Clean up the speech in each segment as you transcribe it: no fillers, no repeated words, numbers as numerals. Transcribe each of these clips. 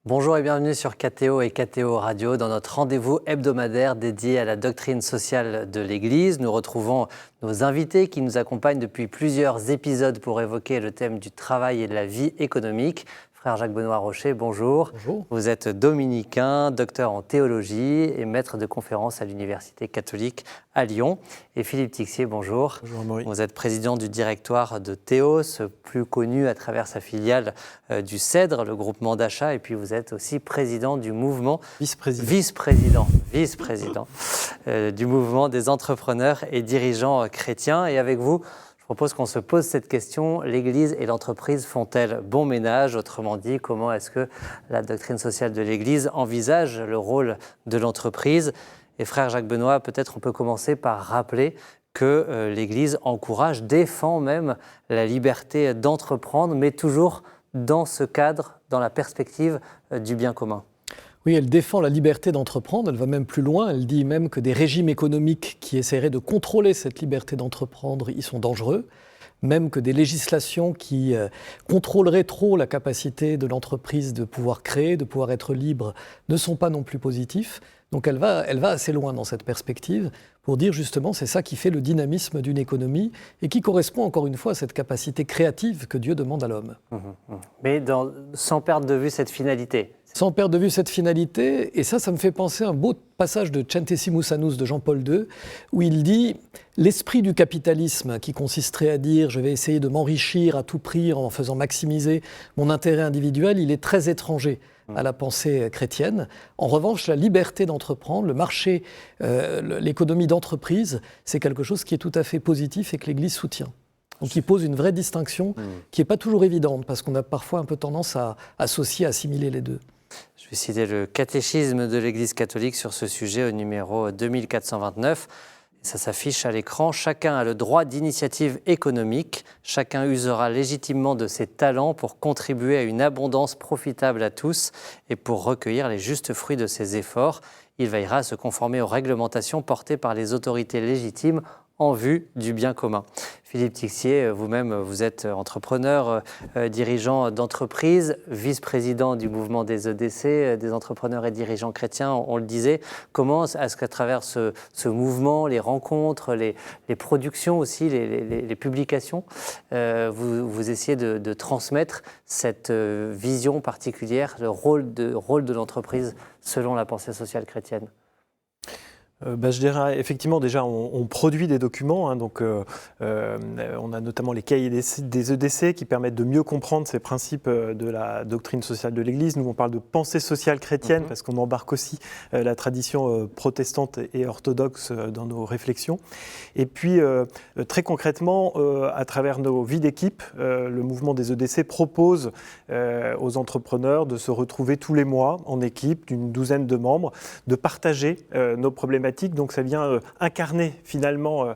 Bonjour et bienvenue sur KTO et KTO Radio dans notre rendez-vous hebdomadaire dédié à la doctrine sociale de l'Église. Nous retrouvons nos invités qui nous accompagnent depuis plusieurs épisodes pour évoquer le thème du travail et de la vie économique. Frère Jacques-Benoît Rocher, bonjour. Bonjour. Vous êtes dominicain, docteur en théologie et maître de conférences à l'Université catholique à Lyon. Et Philippe Tixier, bonjour. Bonjour Amaury. Vous êtes président du directoire de Théos, plus connu à travers sa filiale du CEDRE, le groupement d'achat. Et puis vous êtes aussi président du mouvement... Vice-président du mouvement des entrepreneurs et dirigeants chrétiens. Et avec vous, je propose qu'on se pose cette question, l'Église et l'entreprise font-elles bon ménage? Autrement dit, comment est-ce que la doctrine sociale de l'Église envisage le rôle de l'entreprise? Et frère Jacques-Benoît, peut-être on peut commencer par rappeler que l'Église encourage, défend même la liberté d'entreprendre, mais toujours dans ce cadre, dans la perspective du bien commun. Oui, elle défend la liberté d'entreprendre, elle va même plus loin, elle dit même que des régimes économiques qui essaieraient de contrôler cette liberté d'entreprendre, ils sont dangereux, même que des législations qui contrôleraient trop la capacité de l'entreprise de pouvoir créer, de pouvoir être libre, ne sont pas non plus positifs. Donc elle va assez loin dans cette perspective pour dire justement c'est ça qui fait le dynamisme d'une économie et qui correspond encore une fois à cette capacité créative que Dieu demande à l'homme. Mais sans perdre de vue cette finalité. Sans perdre de vue cette finalité, et ça me fait penser à un beau passage de Centesimus Annus de Jean-Paul II, où il dit « L'esprit du capitalisme qui consisterait à dire « je vais essayer de m'enrichir à tout prix en faisant maximiser mon intérêt individuel », il est très étranger à la pensée chrétienne. En revanche, la liberté d'entreprendre, le marché, l'économie d'entreprise, c'est quelque chose qui est tout à fait positif et que l'Église soutient. Donc il pose une vraie distinction qui n'est pas toujours évidente, parce qu'on a parfois un peu tendance à associer, à assimiler les deux. Je vais citer le catéchisme de l'Église catholique sur ce sujet au numéro 2429. Ça s'affiche à l'écran. Chacun a le droit d'initiative économique. Chacun usera légitimement de ses talents pour contribuer à une abondance profitable à tous et pour recueillir les justes fruits de ses efforts. Il veillera à se conformer aux réglementations portées par les autorités légitimes en vue du bien commun. Philippe Tixier, vous-même, vous êtes entrepreneur, dirigeant d'entreprise, vice-président du mouvement des EDC, des entrepreneurs et dirigeants chrétiens, on le disait. Comment est-ce qu'à travers ce mouvement, les rencontres, les productions aussi, les publications, vous essayez de transmettre cette vision particulière, le rôle de l'entreprise selon la pensée sociale chrétienne? Je dirais effectivement déjà on produit des documents, donc on a notamment les cahiers des EDC qui permettent de mieux comprendre ces principes de la doctrine sociale de l'Église. Nous on parle de pensée sociale chrétienne parce qu'on embarque aussi la tradition protestante et orthodoxe dans nos réflexions. Et puis très concrètement à travers nos vies d'équipe, le mouvement des EDC propose aux entrepreneurs de se retrouver tous les mois en équipe d'une douzaine de membres, de partager nos problématiques. Donc ça vient incarner finalement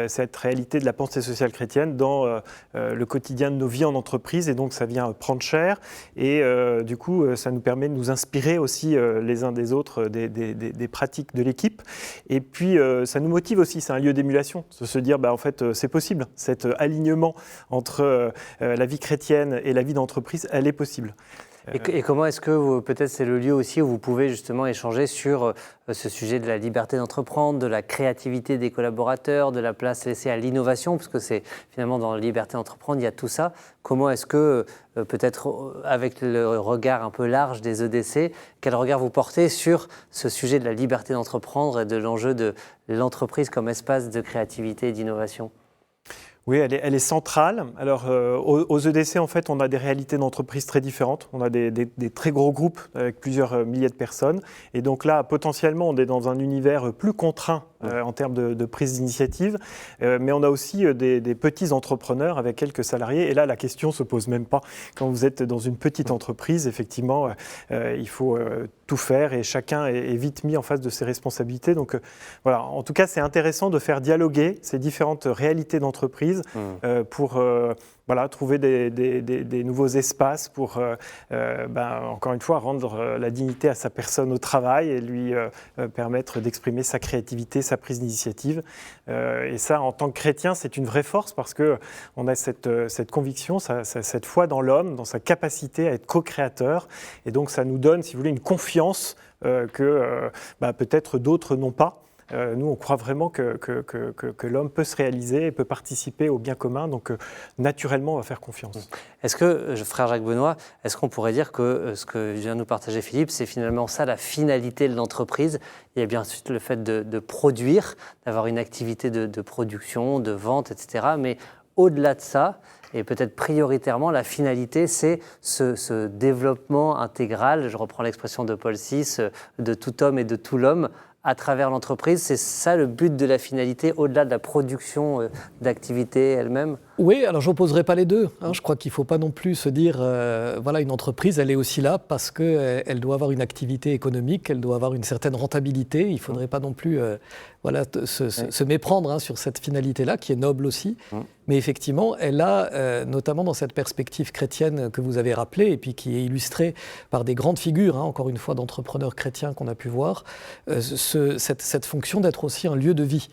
cette réalité de la pensée sociale chrétienne dans le quotidien de nos vies en entreprise, et donc ça vient prendre chair et du coup ça nous permet de nous inspirer aussi les uns des autres des pratiques de l'équipe, et puis ça nous motive aussi, c'est un lieu d'émulation, de se dire en fait c'est possible, cet alignement entre la vie chrétienne et la vie d'entreprise, elle est possible. Et comment est-ce que, peut-être c'est le lieu aussi où vous pouvez justement échanger sur ce sujet de la liberté d'entreprendre, de la créativité des collaborateurs, de la place laissée à l'innovation, parce que c'est finalement dans la liberté d'entreprendre, il y a tout ça. Comment est-ce que, peut-être avec le regard un peu large des EDC, quel regard vous portez sur ce sujet de la liberté d'entreprendre et de l'enjeu de l'entreprise comme espace de créativité et d'innovation ? Oui, elle est centrale. Alors, aux EDC, en fait, on a des réalités d'entreprise très différentes. On a des très gros groupes avec plusieurs milliers de personnes. Et donc là, potentiellement, on est dans un univers plus contraint en termes de prise d'initiative. Mais on a aussi des petits entrepreneurs avec quelques salariés. Et là, la question ne se pose même pas. Quand vous êtes dans une petite entreprise, effectivement, il faut tout faire et chacun est vite mis en face de ses responsabilités. Donc voilà, en tout cas, c'est intéressant de faire dialoguer ces différentes réalités d'entreprise pour Voilà, trouver des nouveaux espaces pour, encore une fois, rendre la dignité à sa personne au travail et lui permettre d'exprimer sa créativité, sa prise d'initiative. Et ça, en tant que chrétien, c'est une vraie force parce qu'on a cette conviction, cette foi dans l'homme, dans sa capacité à être co-créateur. Et donc, ça nous donne, si vous voulez, une confiance que peut-être d'autres n'ont pas. Nous, on croit vraiment que l'homme peut se réaliser et peut participer au bien commun, donc naturellement, on va faire confiance. Est-ce que, frère Jacques Benoît, est-ce qu'on pourrait dire que ce que vient de nous partager Philippe, c'est finalement ça la finalité de l'entreprise? Il y a bien sûr le fait de produire, d'avoir une activité de production, de vente, etc. Mais au-delà de ça, et peut-être prioritairement, la finalité, c'est ce développement intégral, je reprends l'expression de Paul VI, de tout homme et de tout l'homme, à travers l'entreprise. C'est ça le but de la finalité, au-delà de la production d'activité elle-même? Oui, alors je n'opposerai pas les deux. Je crois qu'il ne faut pas non plus se dire, voilà, une entreprise, elle est aussi là parce qu'elle doit avoir une activité économique, elle doit avoir une certaine rentabilité. Il ne faudrait pas non plus se méprendre sur cette finalité-là, qui est noble aussi. Mais effectivement, elle a, notamment dans cette perspective chrétienne que vous avez rappelée, et puis qui est illustrée par des grandes figures, encore une fois, d'entrepreneurs chrétiens qu'on a pu voir, cette fonction d'être aussi un lieu de vie.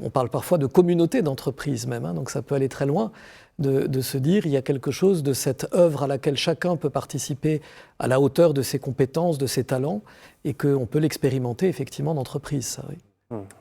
On parle parfois de communauté d'entreprise même, donc ça peut aller très loin de se dire il y a quelque chose de cette œuvre à laquelle chacun peut participer à la hauteur de ses compétences, de ses talents, et qu'on peut l'expérimenter effectivement en entreprise. Ça, oui.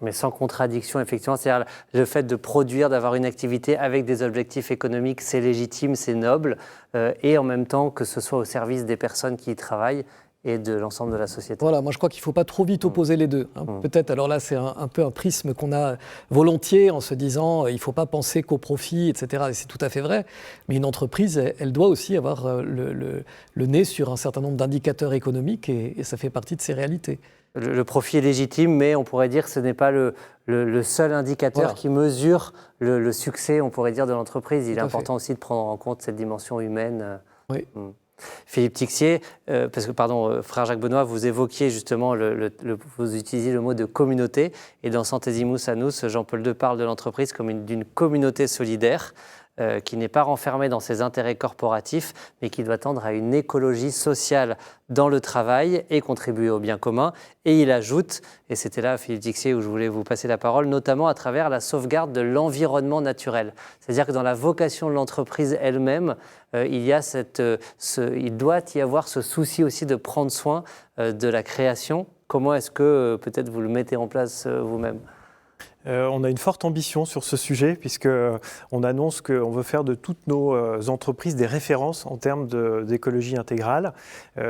Mais sans contradiction, effectivement, c'est-à-dire le fait de produire, d'avoir une activité avec des objectifs économiques, c'est légitime, c'est noble, et en même temps que ce soit au service des personnes qui y travaillent et de l'ensemble de la société. Voilà, moi je crois qu'il ne faut pas trop vite opposer les deux. Peut-être, alors là c'est un peu un prisme qu'on a volontiers en se disant il ne faut pas penser qu'au profit, etc. Et c'est tout à fait vrai, mais une entreprise, elle doit aussi avoir le nez sur un certain nombre d'indicateurs économiques et ça fait partie de ses réalités. Le profit est légitime, mais on pourrait dire que ce n'est pas le seul indicateur qui mesure le succès, on pourrait dire, de l'entreprise. Il est important aussi de prendre en compte cette dimension humaine. Oui. Philippe Tixier, parce que, frère Jacques Benoît, vous évoquiez justement, vous utilisiez le mot de communauté, et dans Centesimus Annus, Jean-Paul II parle de l'entreprise comme d'une communauté solidaire, qui n'est pas renfermée dans ses intérêts corporatifs, mais qui doit tendre à une écologie sociale dans le travail et contribuer au bien commun. Et il ajoute, et c'était là, Philippe Tixier, où je voulais vous passer la parole, notamment à travers la sauvegarde de l'environnement naturel. C'est-à-dire que dans la vocation de l'entreprise elle-même, il doit y avoir ce souci aussi de prendre soin de la création. Comment est-ce que peut-être vous le mettez en place vous-même ? On a une forte ambition sur ce sujet puisqu'on annonce qu'on veut faire de toutes nos entreprises des références en termes d'écologie intégrale.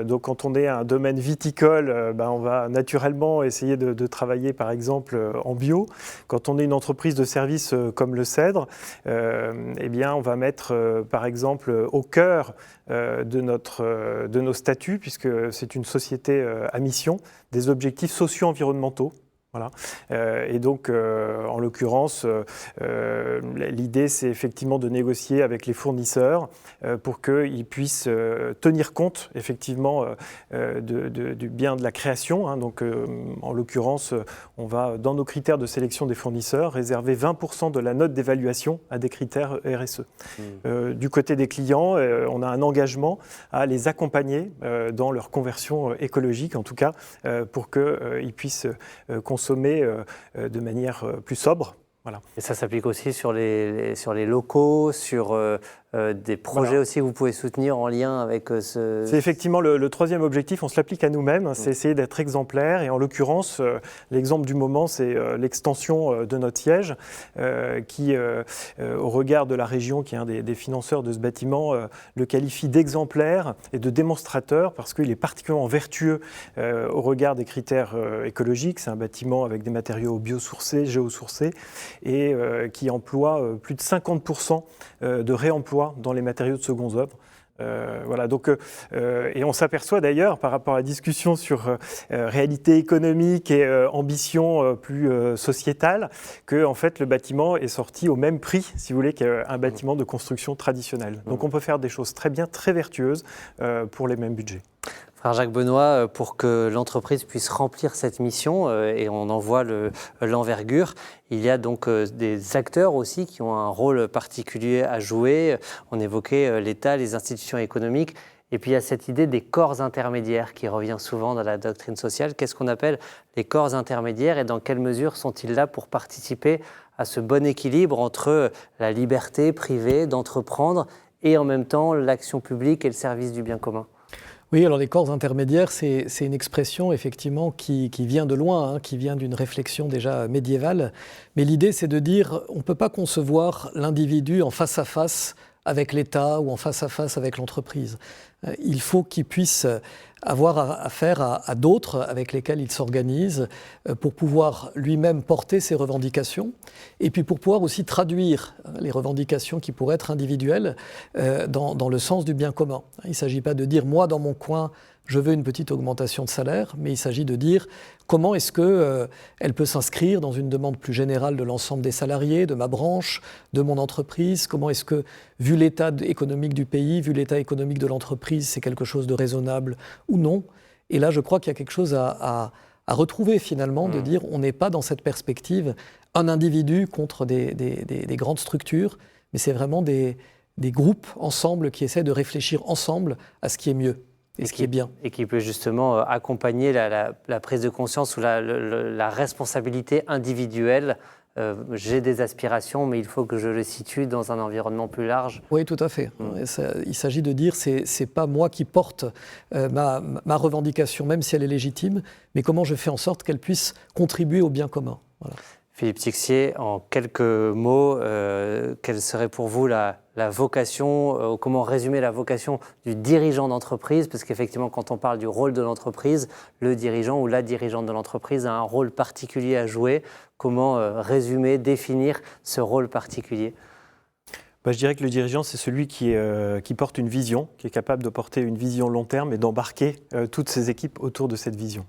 Donc quand on est un domaine viticole, on va naturellement essayer de travailler par exemple en bio. Quand on est une entreprise de services comme le Cèdre, on va mettre par exemple au cœur de nos statuts, puisque c'est une société à mission, des objectifs socio-environnementaux. Voilà. Et donc, en l'occurrence, l'idée, c'est effectivement de négocier avec les fournisseurs pour qu'ils puissent tenir compte, effectivement, du bien de la création. Donc, en l'occurrence, on va, dans nos critères de sélection des fournisseurs, réserver 20% de la note d'évaluation à des critères RSE. Du côté des clients, on a un engagement à les accompagner dans leur conversion écologique, en tout cas, pour qu'ils puissent consommer de manière plus sobre. Voilà. Et ça s'applique aussi sur les locaux, sur des projets aussi que vous pouvez soutenir en lien avec ce... C'est effectivement le troisième objectif, on se l'applique à nous-mêmes, c'est essayer d'être exemplaire. Et en l'occurrence, l'exemple du moment, c'est l'extension de notre siège qui, au regard de la région, qui est un des financeurs de ce bâtiment, le qualifie d'exemplaire et de démonstrateur parce qu'il est particulièrement vertueux au regard des critères écologiques. C'est un bâtiment avec des matériaux biosourcés, géosourcés et qui emploie plus de 50% de réemploi dans les matériaux de secondes œuvres. Voilà, donc, et on s'aperçoit d'ailleurs par rapport à la discussion sur réalité économique et ambition plus sociétale que en fait, le bâtiment est sorti au même prix, si vous voulez, qu'un bâtiment de construction traditionnelle. Donc on peut faire des choses très bien, très vertueuses pour les mêmes budgets. Frère Jacques Benoît, pour que l'entreprise puisse remplir cette mission, et on en voit l'envergure, il y a donc des acteurs aussi qui ont un rôle particulier à jouer. On évoquait l'État, les institutions économiques, et puis il y a cette idée des corps intermédiaires qui revient souvent dans la doctrine sociale. Qu'est-ce qu'on appelle les corps intermédiaires et dans quelle mesure sont-ils là pour participer à ce bon équilibre entre la liberté privée d'entreprendre et en même temps l'action publique et le service du bien commun? Oui, alors les corps intermédiaires, c'est une expression effectivement qui vient de loin, qui vient d'une réflexion déjà médiévale. Mais l'idée, c'est de dire on ne peut pas concevoir l'individu en face à face avec l'État ou en face à face avec l'entreprise. Il faut qu'il puisse avoir affaire à d'autres avec lesquels il s'organise pour pouvoir lui-même porter ses revendications et puis pour pouvoir aussi traduire les revendications qui pourraient être individuelles dans le sens du bien commun. Il ne s'agit pas de dire moi dans mon coin je veux une petite augmentation de salaire, mais il s'agit de dire comment est-ce qu'elle peut s'inscrire dans une demande plus générale de l'ensemble des salariés, de ma branche, de mon entreprise, comment est-ce que, vu l'état économique du pays, vu l'état économique de l'entreprise, c'est quelque chose de raisonnable ou non. Et là, je crois qu'il y a quelque chose à retrouver finalement, de dire on n'est pas dans cette perspective un individu contre des grandes structures, mais c'est vraiment des groupes ensemble qui essaient de réfléchir ensemble à ce qui est mieux. Et ce qui est bien. Et qui peut justement accompagner la prise de conscience ou la responsabilité individuelle. J'ai des aspirations, mais il faut que je les situe dans un environnement plus large. Oui, tout à fait. Il s'agit de dire, c'est pas moi qui porte ma revendication, même si elle est légitime, mais comment je fais en sorte qu'elle puisse contribuer au bien commun. Voilà. Philippe Tixier, en quelques mots, quelle serait pour vous la vocation, comment résumer la vocation du dirigeant d'entreprise? Parce qu'effectivement, quand on parle du rôle de l'entreprise, le dirigeant ou la dirigeante de l'entreprise a un rôle particulier à jouer. Comment résumer, définir ce rôle particulier? Je dirais que le dirigeant, c'est celui qui porte une vision, qui est capable de porter une vision long terme et d'embarquer toutes ses équipes autour de cette vision.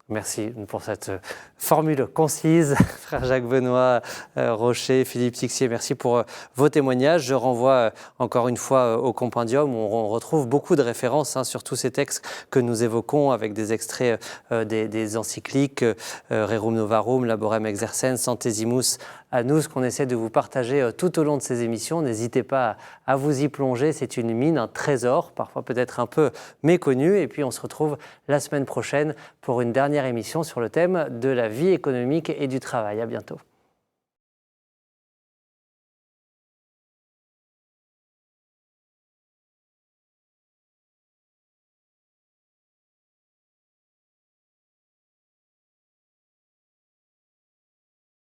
Merci pour cette formule concise. Frère Jacques Benoît, Rocher, Philippe Tixier, merci pour vos témoignages. Je renvoie encore une fois au compendium où on retrouve beaucoup de références sur tous ces textes que nous évoquons avec des extraits des encycliques Rerum Novarum, Laborem Exercens, Centesimus Annus, qu'on essaie de vous partager tout au long de ces émissions. N'hésitez pas à vous y plonger. C'est une mine, un trésor, parfois peut-être un peu méconnu. Et puis on se retrouve la semaine prochaine pour une dernière émission sur le thème de la vie économique et du travail. À bientôt.